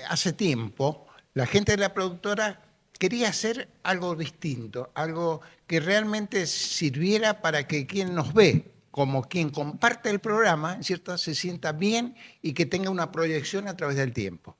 Hace tiempo, la gente de la productora quería hacer algo distinto, algo que realmente sirviera para que quien nos ve, como quien comparte el programa, ¿cierto?, se sienta bien y que tenga una proyección a través del tiempo.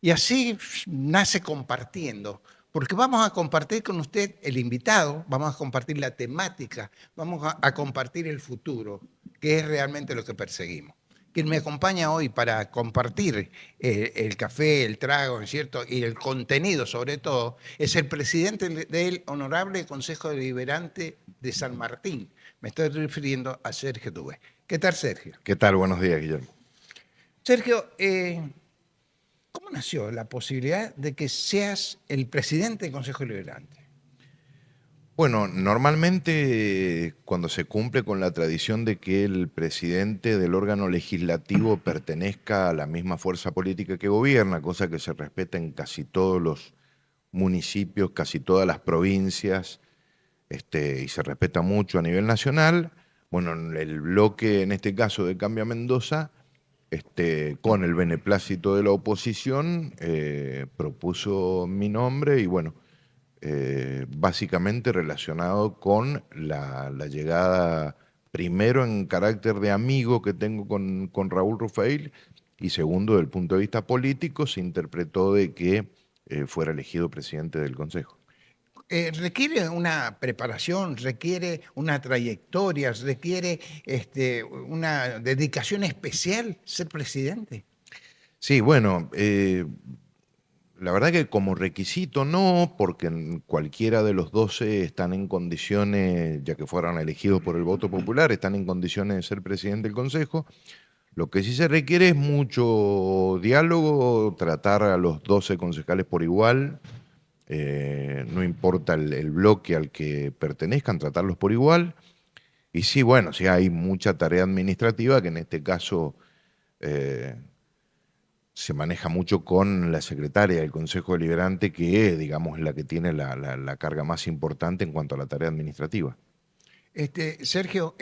Y así nace Compartiendo, porque vamos a compartir con usted el invitado, vamos a compartir la temática, vamos a compartir el futuro, que es realmente lo que perseguimos. Quien me acompaña hoy para compartir el café, el trago, ¿cierto?, y el contenido sobre todo, es el presidente del Honorable Consejo Deliberante de San Martín. Me estoy refiriendo a Sergio Tuve. ¿Qué tal, Sergio? ¿Qué tal? Buenos días, Guillermo. Sergio, ¿cómo nació la posibilidad de que seas el presidente del Consejo Deliberante? Bueno, normalmente cuando se cumple con la tradición de que el presidente del órgano legislativo pertenezca a la misma fuerza política que gobierna, cosa que se respeta en casi todos los municipios, casi todas las provincias, y se respeta mucho a nivel nacional, bueno, el bloque, en este caso de Cambia Mendoza, con el beneplácito de la oposición, propuso mi nombre y bueno, básicamente relacionado con la llegada, primero en carácter de amigo que tengo con Raúl Ruffail, y segundo, desde el punto de vista político, se interpretó de que fuera elegido presidente del Consejo. Requiere una preparación, requiere una trayectoria, requiere una dedicación especial ser presidente. Sí, bueno, la verdad que como requisito no, porque cualquiera de los 12 están en condiciones, ya que fueron elegidos por el voto popular, están en condiciones de ser presidente del Consejo. Lo que sí se requiere es mucho diálogo, tratar a los 12 concejales por igual, no importa el bloque al que pertenezcan, tratarlos por igual. Y sí, bueno, sí hay mucha tarea administrativa que en este caso se maneja mucho con la secretaria del Consejo Deliberante, que es, digamos, la que tiene la carga más importante en cuanto a la tarea administrativa. Sergio,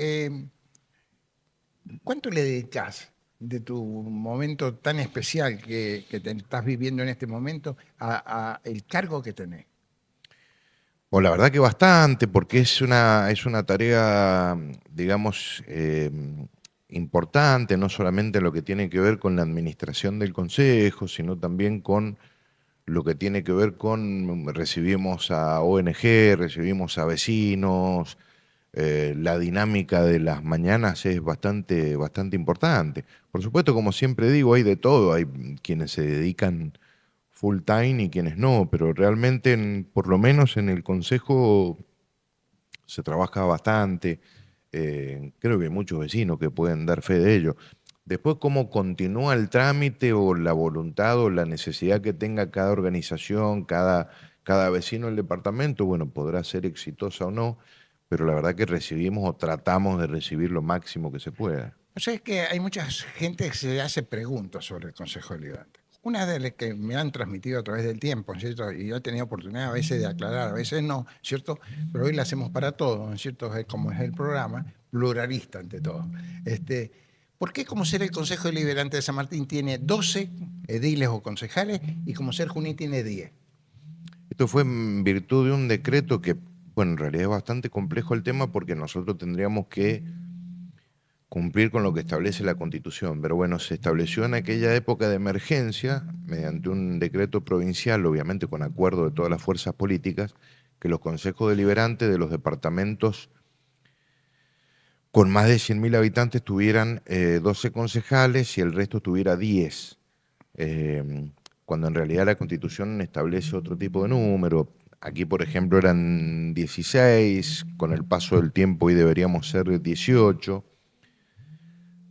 ¿cuánto le dedicas de tu momento tan especial que te estás viviendo en este momento a el cargo que tenés? Bueno, la verdad que bastante, porque es una tarea, digamos, importante, no solamente lo que tiene que ver con la administración del Consejo, sino también con lo que tiene que ver con, recibimos a ONG, recibimos a vecinos, la dinámica de las mañanas es bastante importante. Por supuesto, como siempre digo, hay de todo, hay quienes se dedican full time y quienes no, pero realmente, por lo menos en el Consejo, se trabaja bastante. Creo que hay muchos vecinos que pueden dar fe de ello. Después, cómo continúa el trámite o la voluntad o la necesidad que tenga cada organización, cada vecino del departamento, bueno, podrá ser exitosa o no, pero la verdad que recibimos o tratamos de recibir lo máximo que se pueda. O sea, es que hay mucha gente que se hace preguntas sobre el Consejo Deliberante. Una de las que me han transmitido a través del tiempo, ¿cierto? Y yo he tenido oportunidad a veces de aclarar, a veces no, ¿cierto? Pero hoy la hacemos para todos, ¿cierto? Es como es el programa, pluralista ante todo. ¿Por qué como ser el Consejo Deliberante de San Martín tiene 12 ediles o concejales y como ser Junín tiene 10? Esto fue en virtud de un decreto que, bueno, en realidad es bastante complejo el tema porque nosotros tendríamos que cumplir con lo que establece la Constitución. Pero bueno, se estableció en aquella época de emergencia, mediante un decreto provincial, obviamente con acuerdo de todas las fuerzas políticas, que los consejos deliberantes de los departamentos con más de 100.000 habitantes tuvieran 12 concejales y el resto tuviera 10, cuando en realidad la Constitución establece otro tipo de número. Aquí, por ejemplo, eran 16, con el paso del tiempo hoy deberíamos ser 18.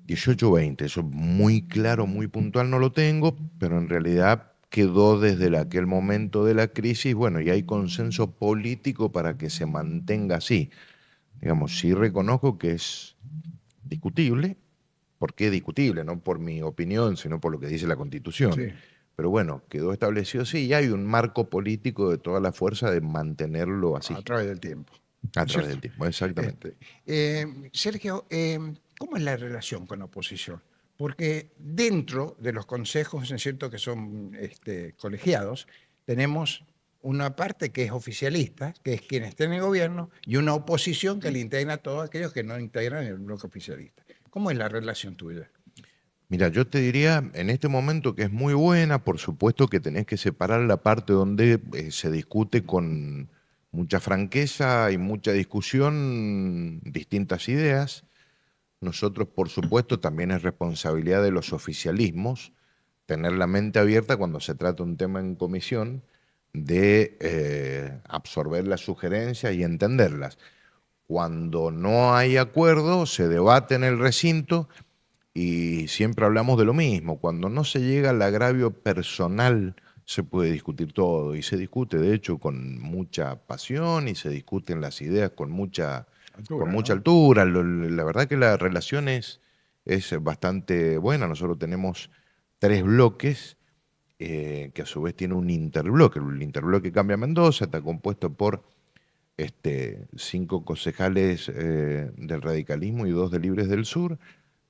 18 o 20, eso muy claro, muy puntual no lo tengo, pero en realidad quedó desde aquel momento de la crisis, bueno, y hay consenso político para que se mantenga así. Digamos, sí reconozco que es discutible. ¿Por qué discutible? No por mi opinión, sino por lo que dice la Constitución. Sí. Pero bueno, quedó establecido así y hay un marco político de toda la fuerza de mantenerlo A así, través del tiempo, a ¿no es través cierto? del tiempo, exactamente. Sergio, ¿cómo es la relación con la oposición? porque dentro de los consejos, es cierto que son colegiados, tenemos una parte que es oficialista, que es quien está en el gobierno, y una oposición que le integra a todos aquellos que no integran el bloque oficialista. ¿Cómo es la relación tuya? Mira, yo te diría en este momento que es muy buena, por supuesto que tenés que separar la parte donde se discute con mucha franqueza y mucha discusión distintas ideas. Nosotros, por supuesto, también es responsabilidad de los oficialismos tener la mente abierta cuando se trata un tema en comisión, de absorber las sugerencias y entenderlas. Cuando no hay acuerdo, se debate en el recinto y siempre hablamos de lo mismo. Cuando no se llega al agravio personal, se puede discutir todo y se discute, de hecho, con mucha pasión y se discuten las ideas con Altura, mucha ¿no? altura. La verdad que la relación es bastante buena. Nosotros tenemos 3 bloques que a su vez tiene un interbloque. El interbloque Cambia Mendoza está compuesto por 5 concejales del radicalismo y 2 de Libres del Sur.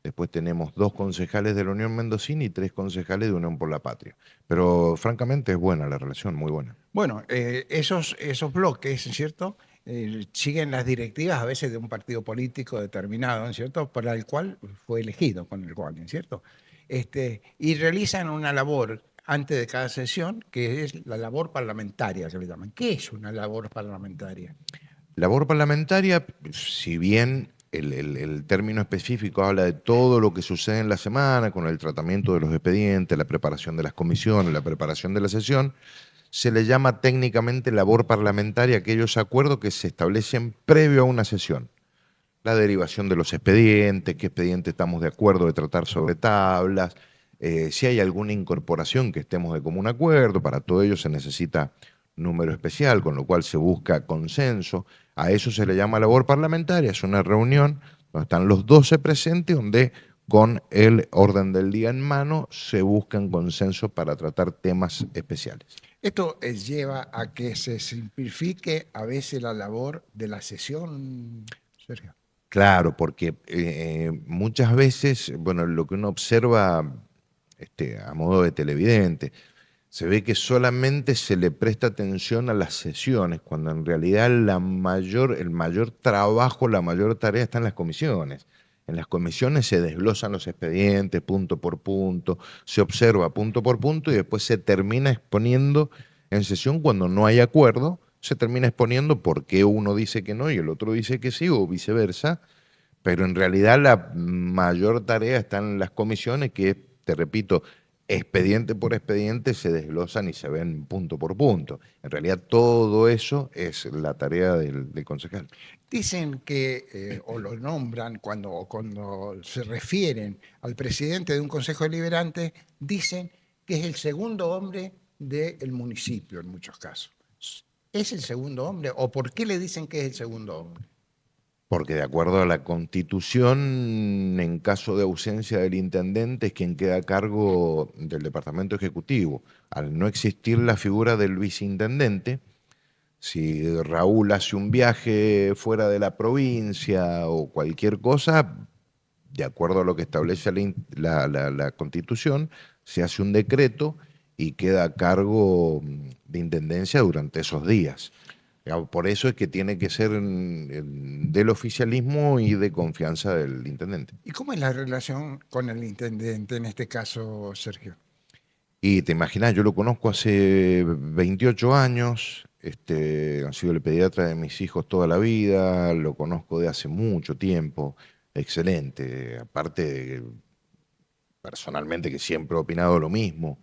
Después tenemos 2 concejales de la Unión Mendocina y 3 concejales de Unión por la Patria. Pero francamente es buena la relación, muy buena. Bueno, esos bloques, ¿es cierto? Siguen las directivas a veces de un partido político determinado, ¿no es cierto? Para el cual fue elegido, con el cual, ¿no es cierto? Y realizan una labor antes de cada sesión, que es la labor parlamentaria, que le llaman. ¿Qué es una labor parlamentaria? Labor parlamentaria, si bien el término específico habla de todo lo que sucede en la semana, con el tratamiento de los expedientes, la preparación de las comisiones, la preparación de la sesión, se le llama técnicamente labor parlamentaria a aquellos acuerdos que se establecen previo a una sesión. La derivación de los expedientes, qué expediente estamos de acuerdo de tratar sobre tablas, si hay alguna incorporación que estemos de común acuerdo, para todo ello se necesita número especial, con lo cual se busca consenso. A eso se le llama labor parlamentaria, es una reunión donde están los 12 presentes, donde con el orden del día en mano se buscan consensos para tratar temas especiales. Esto lleva a que se simplifique a veces la labor de la sesión, Sergio. Claro, porque muchas veces, bueno, lo que uno observa a modo de televidente, se ve que solamente se le presta atención a las sesiones, cuando en realidad el mayor trabajo, la mayor tarea está en las comisiones. En las comisiones se desglosan los expedientes punto por punto, se observa punto por punto y después se termina exponiendo en sesión cuando no hay acuerdo, se termina exponiendo por qué uno dice que no y el otro dice que sí o viceversa, pero en realidad la mayor tarea está en las comisiones que, te repito, expediente por expediente se desglosan y se ven punto por punto. En realidad todo eso es la tarea del concejal. Dicen que, o lo nombran cuando se refieren al presidente de un consejo deliberante, dicen que es el segundo hombre del municipio en muchos casos. ¿Es el segundo hombre o por qué le dicen que es el segundo hombre? Porque de acuerdo a la Constitución, en caso de ausencia del intendente es quien queda a cargo del departamento ejecutivo. Al no existir la figura del viceintendente, si Raúl hace un viaje fuera de la provincia o cualquier cosa, de acuerdo a lo que establece la Constitución, se hace un decreto y queda a cargo de intendencia durante esos días. Digamos, por eso es que tiene que ser del oficialismo y de confianza del intendente. ¿Y cómo es la relación con el intendente en este caso, Sergio? Y te imaginas, yo lo conozco hace 28 años, ha sido el pediatra de mis hijos toda la vida, lo conozco de hace mucho tiempo, excelente. Aparte, personalmente, que siempre he opinado lo mismo,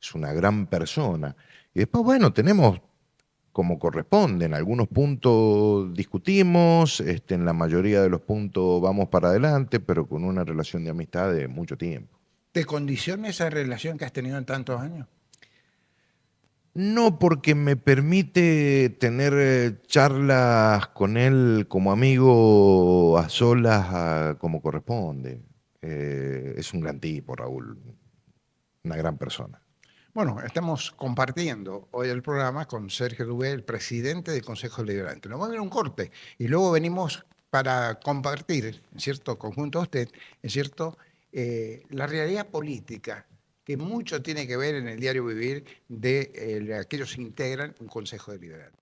es una gran persona. Y después, bueno, tenemos como corresponde, en algunos puntos discutimos, en la mayoría de los puntos vamos para adelante, pero con una relación de amistad de mucho tiempo. ¿Te condiciona esa relación que has tenido en tantos años? No, porque me permite tener charlas con él como amigo a solas, como corresponde. Es un gran tipo, Raúl, una gran persona. Bueno, estamos compartiendo hoy el programa con Sergio Dubé, el presidente del Consejo Deliberante. Nos vamos a ver un corte y luego venimos para compartir, en cierto conjunto a usted, en cierto, la realidad política, que mucho tiene que ver en el diario vivir de aquellos que integran un Consejo Deliberante.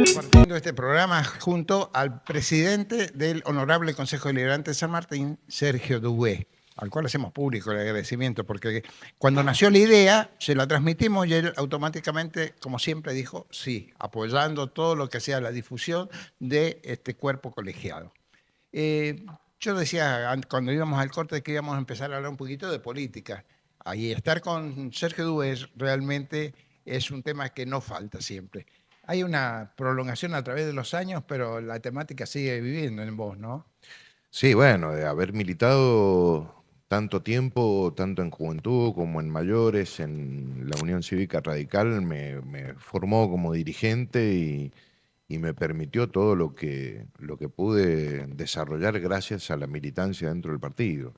Compartiendo este programa junto al presidente del Honorable Consejo Deliberante de San Martín, Sergio Dugué, al cual hacemos público el agradecimiento, porque cuando nació la idea, se la transmitimos y él automáticamente, como siempre, dijo sí, apoyando todo lo que sea la difusión de este cuerpo colegiado. Yo decía cuando íbamos al corte que íbamos a empezar a hablar un poquito de política. Ahí estar con Sergio Dugué realmente es un tema que no falta siempre. Hay una prolongación a través de los años, pero la temática sigue viviendo en vos, ¿no? Sí, bueno, de haber militado tanto tiempo, tanto en juventud como en mayores, en la Unión Cívica Radical, me formó como dirigente y me permitió todo lo que pude desarrollar gracias a la militancia dentro del partido.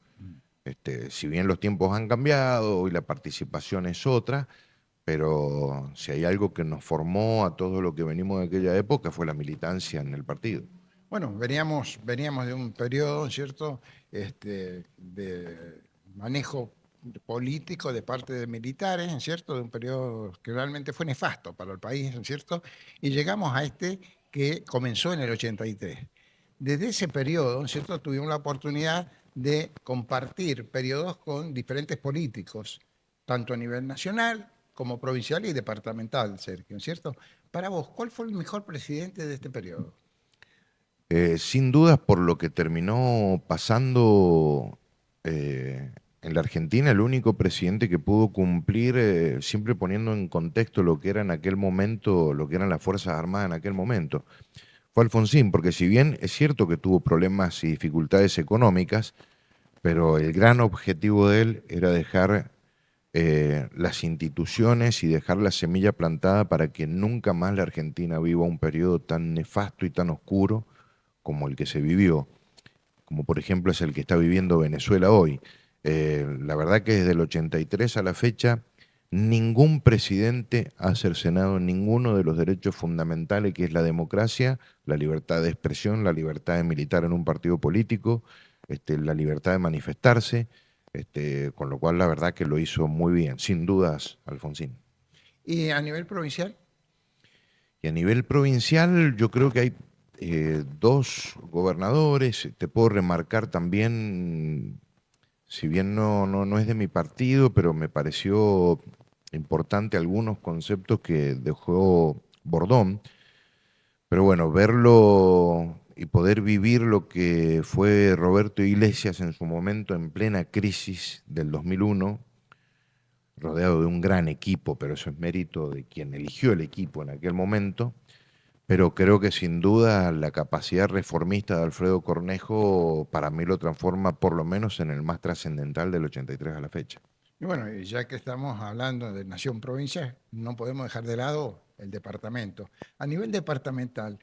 Si bien los tiempos han cambiado y la participación es otra, pero si hay algo que nos formó a todo lo que venimos de aquella época fue la militancia en el partido. Bueno, veníamos de un periodo, ¿cierto?, de manejo político de parte de militares, ¿cierto?, de un periodo que realmente fue nefasto para el país, ¿cierto?, y llegamos a este que comenzó en el 83. Desde ese periodo, ¿cierto?, tuvimos la oportunidad de compartir periodos con diferentes políticos, tanto a nivel nacional como provincial y departamental, Sergio, ¿cierto? Para vos, ¿cuál fue el mejor presidente de este periodo? Sin dudas, por lo que terminó pasando en la Argentina, el único presidente que pudo cumplir, siempre poniendo en contexto lo que era en aquel momento, lo que eran las Fuerzas Armadas en aquel momento, fue Alfonsín, porque si bien es cierto que tuvo problemas y dificultades económicas, pero el gran objetivo de él era dejar las instituciones y dejar la semilla plantada para que nunca más la Argentina viva un periodo tan nefasto y tan oscuro como el que se vivió, como por ejemplo es el que está viviendo Venezuela hoy. La verdad que desde el 83 a la fecha, ningún presidente ha cercenado ninguno de los derechos fundamentales que es la democracia, la libertad de expresión, la libertad de militar en un partido político, la libertad de manifestarse, con lo cual la verdad que lo hizo muy bien, sin dudas, Alfonsín. Y a nivel provincial, Y a nivel provincial, yo creo que hay dos gobernadores. Te puedo remarcar también, si bien no es de mi partido, pero me pareció importante algunos conceptos que dejó Bordón. Pero bueno, verlo y poder vivir lo que fue Roberto Iglesias en su momento en plena crisis del 2001, rodeado de un gran equipo, pero eso es mérito de quien eligió el equipo en aquel momento. Pero creo que sin duda la capacidad reformista de Alfredo Cornejo para mí lo transforma por lo menos en el más trascendental del 83 a la fecha. y bueno, y ya que estamos hablando de nación provincia, no podemos dejar de lado el departamento. A nivel departamental,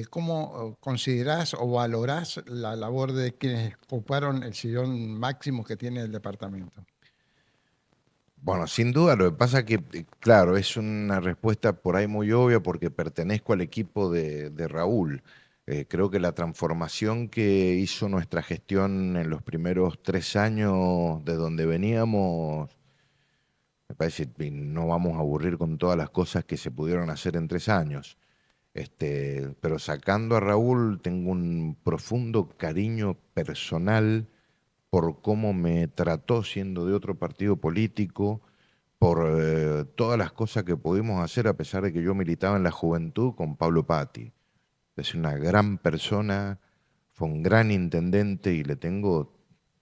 ¿cómo considerás o valorás la labor de quienes ocuparon el sillón máximo que tiene el departamento? Bueno, sin duda, lo que pasa que, claro, es una respuesta por ahí muy obvia porque pertenezco al equipo de Raúl. Creo que la transformación que hizo nuestra gestión en los primeros 3 años de donde veníamos, me parece que no vamos a aburrir con todas las cosas que se pudieron hacer en 3 años. Pero sacando a Raúl, tengo un profundo cariño personal por cómo me trató siendo de otro partido político, por todas las cosas que pudimos hacer a pesar de que yo militaba en la juventud con Pablo Patti. Es una gran persona, fue un gran intendente y le tengo,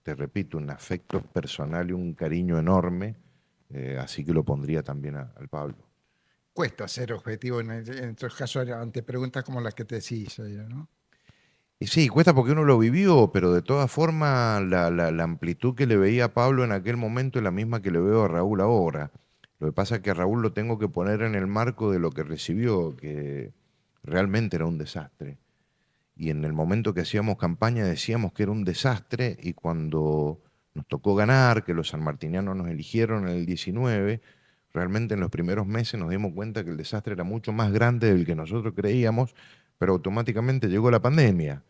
te repito, un afecto personal y un cariño enorme, así que lo pondría también al Pablo. Cuesta ser objetivo en estos casos ante preguntas como las que te decís, ¿no? Y sí, cuesta porque uno lo vivió, pero de todas formas la amplitud que le veía a Pablo en aquel momento es la misma que le veo a Raúl ahora. Lo que pasa es que a Raúl lo tengo que poner en el marco de lo que recibió, que realmente era un desastre. Y en el momento que hacíamos campaña decíamos que era un desastre, y cuando nos tocó ganar, que los sanmartinianos nos eligieron en el 19, realmente en los primeros meses nos dimos cuenta que el desastre era mucho más grande del que nosotros creíamos, pero automáticamente llegó la pandemia.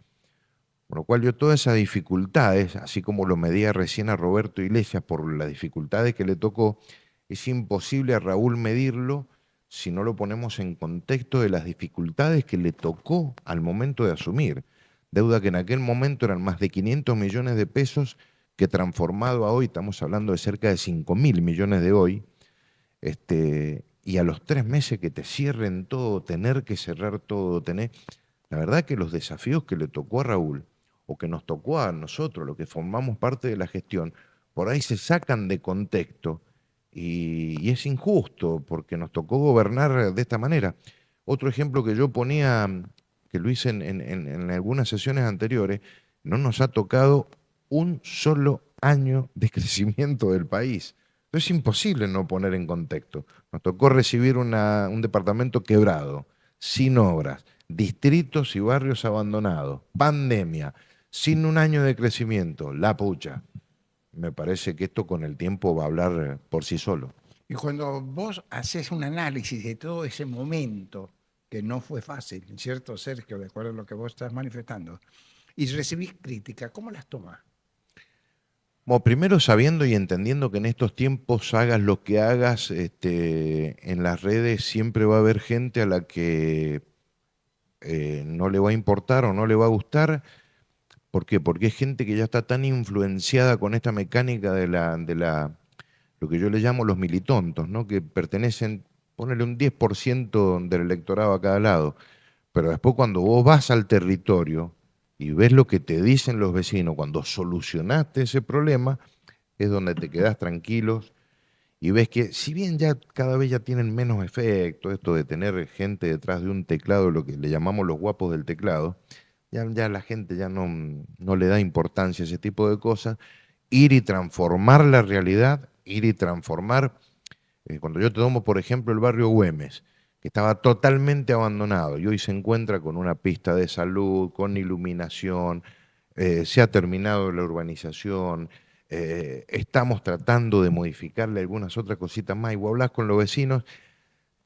Por lo cual yo todas esas dificultades, así como lo medía recién a Roberto Iglesias por las dificultades que le tocó, es imposible a Raúl medirlo si no lo ponemos en contexto de las dificultades que le tocó al momento de asumir. Deuda que en aquel momento eran más de 500 millones de pesos, que transformado a hoy, estamos hablando de cerca de 5.000 millones de hoy, y a los 3 meses que te cierren todo, tener que cerrar todo, la verdad que los desafíos que le tocó a Raúl, o que nos tocó a nosotros, los que formamos parte de la gestión, por ahí se sacan de contexto, y es injusto porque nos tocó gobernar de esta manera. Otro ejemplo que yo ponía, que lo hice en algunas sesiones anteriores, no nos ha tocado un solo año de crecimiento del país. Pero es imposible no poner en contexto. Nos tocó recibir un departamento quebrado, sin obras, distritos y barrios abandonados, pandemia, sin un año de crecimiento, la pucha. Me parece que esto con el tiempo va a hablar por sí solo. Y cuando vos haces un análisis de todo ese momento, que no fue fácil, ¿cierto, Sergio? De acuerdo a lo que vos estás manifestando, y recibís crítica, ¿cómo las tomás? Bueno, primero sabiendo y entendiendo que en estos tiempos hagas lo que hagas, en las redes siempre va a haber gente a la que no le va a importar o no le va a gustar. ¿Por qué? Porque es gente que ya está tan influenciada con esta mecánica lo que yo le llamo los militontos, ¿no? Que pertenecen, ponele un 10% del electorado a cada lado. Pero después cuando vos vas al territorio y ves lo que te dicen los vecinos, cuando solucionaste ese problema, es donde te quedás tranquilos y ves que, si bien ya cada vez ya tienen menos efecto, esto de tener gente detrás de un teclado, lo que le llamamos los guapos del teclado, ya la gente ya no le da importancia a ese tipo de cosas. Ir y transformar la realidad, ir y transformar, cuando yo te tomo, por ejemplo, el barrio Güemes, que estaba totalmente abandonado y hoy se encuentra con una pista de salud, con iluminación, se ha terminado la urbanización, estamos tratando de modificarle algunas otras cositas más, y vos hablás con los vecinos,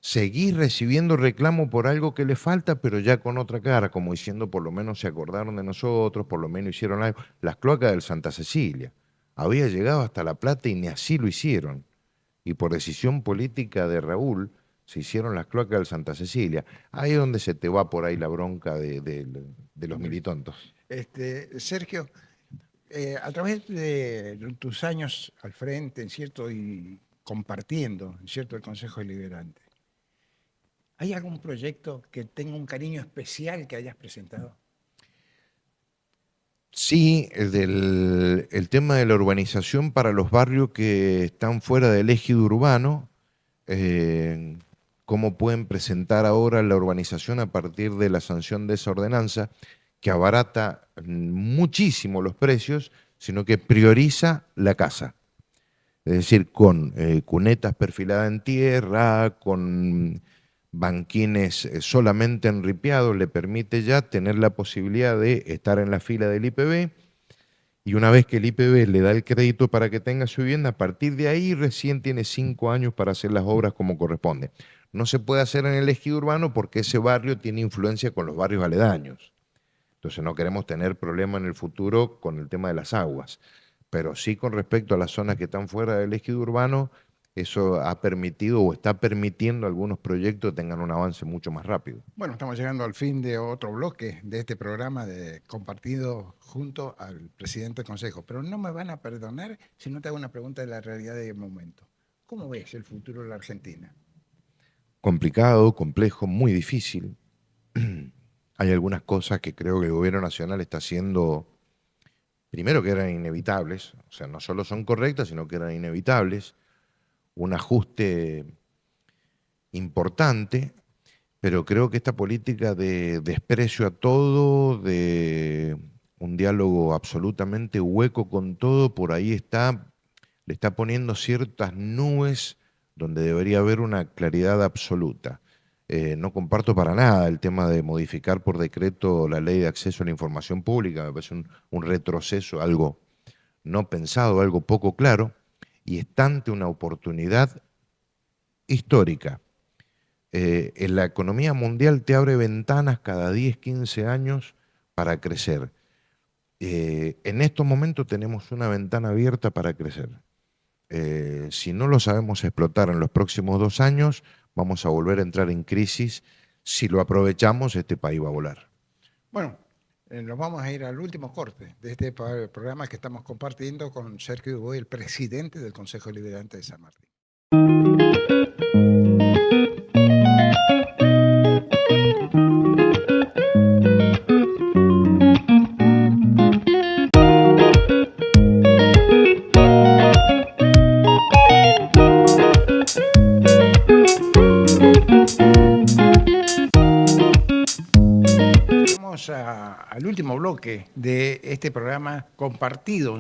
seguís recibiendo reclamo por algo que le falta, pero ya con otra cara, como diciendo por lo menos se acordaron de nosotros, por lo menos hicieron algo. Las cloacas del Santa Cecilia, había llegado hasta La Plata y ni así lo hicieron. Y por decisión política de Raúl, se hicieron las cloacas del Santa Cecilia. Ahí es donde se te va por ahí la bronca de los militontos. Sergio, a través de tus años al frente, ¿cierto? Y compartiendo, ¿cierto? El Consejo Deliberante, ¿hay algún proyecto que tenga un cariño especial que hayas presentado? Sí, el tema de la urbanización para los barrios que están fuera del ejido urbano, eh, cómo pueden presentar ahora la urbanización a partir de la sanción de esa ordenanza, que abarata muchísimo los precios, sino que prioriza la casa. Es decir, con cunetas perfiladas en tierra, con banquines solamente enripiados, le permite ya tener la posibilidad de estar en la fila del IPB, y una vez que el IPB le da el crédito para que tenga su vivienda, a partir de ahí recién tiene 5 años para hacer las obras como corresponde. No se puede hacer en el ejido urbano porque ese barrio tiene influencia con los barrios aledaños. Entonces no queremos tener problema en el futuro con el tema de las aguas. Pero sí, con respecto a las zonas que están fuera del ejido urbano, eso ha permitido o está permitiendo algunos proyectos tengan un avance mucho más rápido. Bueno, estamos llegando al fin de otro bloque de este programa compartido junto al presidente del Consejo, pero no me van a perdonar si no te hago una pregunta de la realidad del momento. ¿Cómo ves el futuro de la Argentina? Complicado, complejo, muy difícil. Hay algunas cosas que creo que el gobierno nacional está haciendo, primero que eran inevitables, o sea, no solo son correctas, sino que eran inevitables. Un ajuste importante, pero creo que esta política de desprecio a todo, de un diálogo absolutamente hueco con todo, por ahí le está poniendo ciertas nubes donde debería haber una claridad absoluta. No comparto para nada el tema de modificar por decreto la ley de acceso a la información pública. Me parece un retroceso, algo no pensado, algo poco claro, y está ante una oportunidad histórica. En la economía mundial te abre ventanas cada 10, 15 años para crecer. En estos momentos tenemos una ventana abierta para crecer. Si no lo sabemos explotar en los próximos 2 años, vamos a volver a entrar en crisis. Si lo aprovechamos, este país va a volar. Bueno, nos vamos a ir al último corte de este programa que estamos compartiendo con Sergio Dubois, el presidente del Consejo Deliberante de San Martín. Al último bloque de este programa compartido,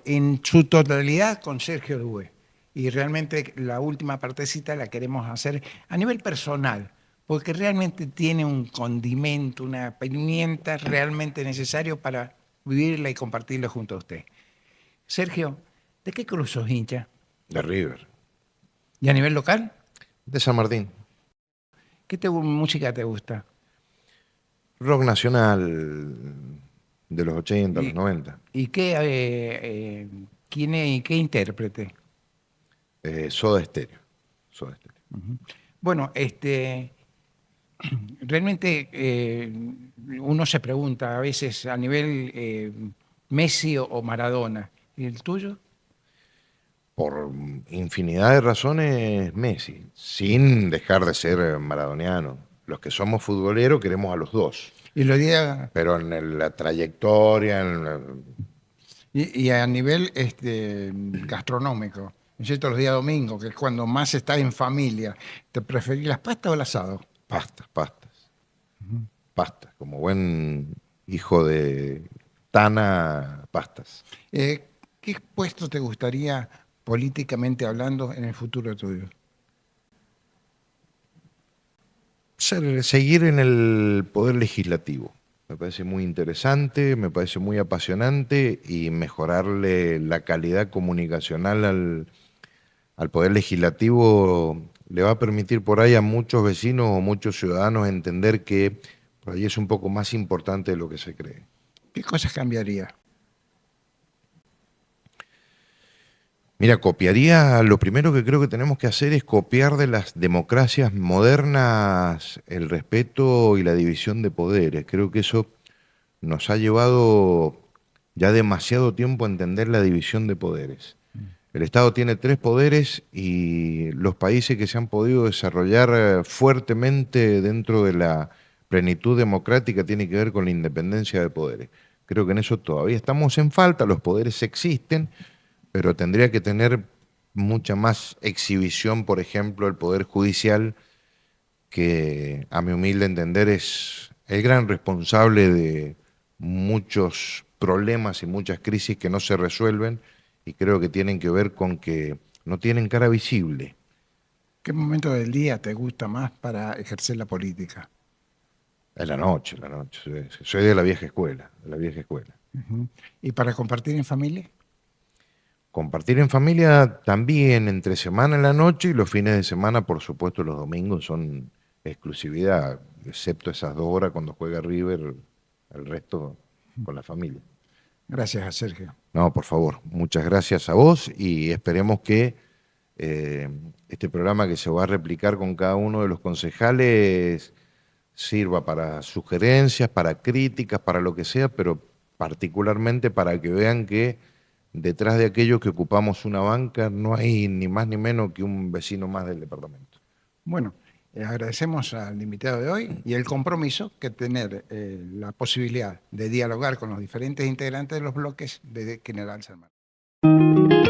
en su totalidad con Sergio Dubois. Y realmente la última partecita la queremos hacer a nivel personal, porque realmente tiene un condimento, una pimienta realmente necesario para vivirla y compartirla junto a usted. Sergio, ¿de qué club sos hincha? De River. ¿Y a nivel local? De San Martín. ¿Qué música te gusta? Rock nacional de los 80, los 90. ¿Y quién es y qué intérprete? Soda Stereo. Soda Stereo. Bueno, realmente uno se pregunta a veces a nivel Messi o Maradona. ¿Y el tuyo? Por infinidad de razones, Messi, sin dejar de ser maradoniano. Los que somos futboleros queremos a los dos. Y lo diga, Pero en la trayectoria, y a nivel gastronómico, ¿no es cierto? Los días domingos, que es cuando más estás en familia, ¿te preferís las pastas o el asado? pastas. Pastas. Como buen hijo de Tana, pastas. ¿Qué puesto te gustaría políticamente hablando en el futuro tuyo? Seguir en el poder legislativo. Me parece muy interesante, me parece muy apasionante y mejorarle la calidad comunicacional al poder legislativo le va a permitir por ahí a muchos vecinos o muchos ciudadanos entender que por ahí es un poco más importante de lo que se cree. ¿Qué cosas cambiaría? Mira, lo primero que creo que tenemos que hacer es copiar de las democracias modernas el respeto y la división de poderes. Creo que eso nos ha llevado ya demasiado tiempo a entender la división de poderes. El Estado tiene 3 poderes y los países que se han podido desarrollar fuertemente dentro de la plenitud democrática tiene que ver con la independencia de poderes. Creo que en eso todavía estamos en falta, los poderes existen, pero tendría que tener mucha más exhibición, por ejemplo, el Poder Judicial, que a mi humilde entender es el gran responsable de muchos problemas y muchas crisis que no se resuelven y creo que tienen que ver con que no tienen cara visible. ¿Qué momento del día te gusta más para ejercer la política? Es la noche. Soy de la vieja escuela, ¿Y para compartir en familia? Compartir en familia también entre semana en la noche y los fines de semana, por supuesto, los domingos son exclusividad, excepto esas 2 horas cuando juega River, el resto con la familia. Gracias a Sergio. No, por favor, muchas gracias a vos y esperemos que este programa que se va a replicar con cada uno de los concejales sirva para sugerencias, para críticas, para lo que sea, pero particularmente para que vean que detrás de aquellos que ocupamos una banca no hay ni más ni menos que un vecino más del departamento. Bueno, agradecemos al invitado de hoy y el compromiso que tener la posibilidad de dialogar con los diferentes integrantes de los bloques de General San Martín.